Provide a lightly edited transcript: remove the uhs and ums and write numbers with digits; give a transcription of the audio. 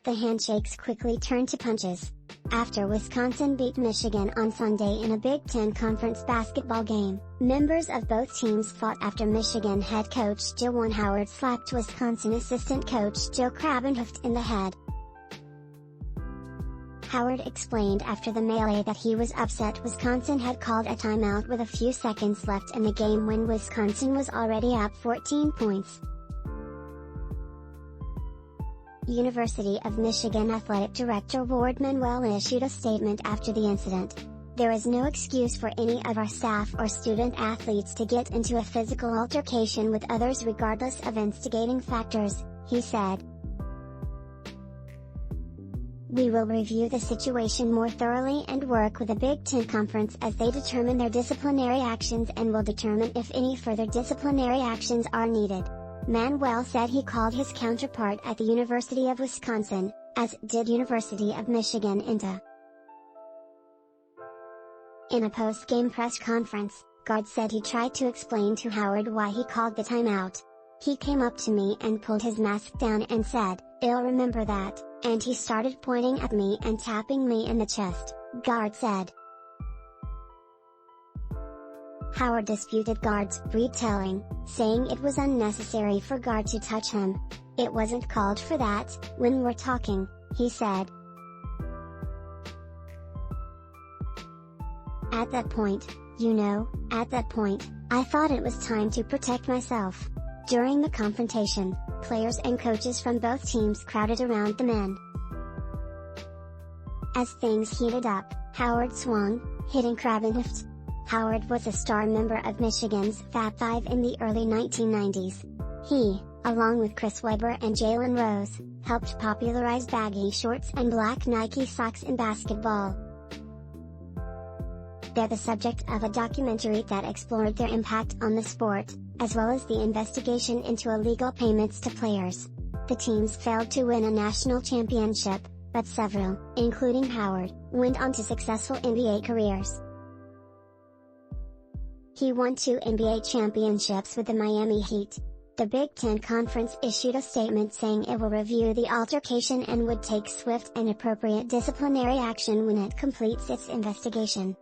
the handshakes quickly turned to punches. After Wisconsin beat Michigan on Sunday in a Big Ten Conference basketball game, members of both teams fought after Michigan head coach Juwan Howard slapped Wisconsin assistant coach Joe Krabbenhoft in the head. Howard explained after the melee that he was upset Wisconsin had called a timeout with a few seconds left in the game when Wisconsin was already up 14 points. University of Michigan Athletic Director Warde Manuel issued a statement after the incident. "There is no excuse for any of our staff or student athletes to get into a physical altercation with others regardless of instigating factors," he said. "We will review the situation more thoroughly and work with the Big Ten Conference as they determine their disciplinary actions and will determine if any further disciplinary actions are needed." Manuel said he called his counterpart at the University of Wisconsin, as did University of Michigan INTA. In a post-game press conference, Gard said he tried to explain to Howard why he called the timeout. "He came up to me and pulled his mask down and said, 'I'll remember that,' and he started pointing at me and tapping me in the chest," Gard said. Howard disputed Gard's retelling, saying it was unnecessary for Gard to touch him. "It wasn't called for that, when we're talking," he said. At that point, I thought it was time to protect myself." During the confrontation, players and coaches from both teams crowded around the men. As things heated up, Howard swung, hitting Krabbenhoft. Howard was a star member of Michigan's Fab Five in the early 1990s. He, along with Chris Webber and Jalen Rose, helped popularize baggy shorts and black Nike socks in basketball. They're the subject of a documentary that explored their impact on the sport, as well as the investigation into illegal payments to players. The teams failed to win a national championship, but several, including Howard, went on to successful NBA careers. He won 2 NBA championships with the Miami Heat. The Big Ten Conference issued a statement saying it will review the altercation and would take swift and appropriate disciplinary action when it completes its investigation.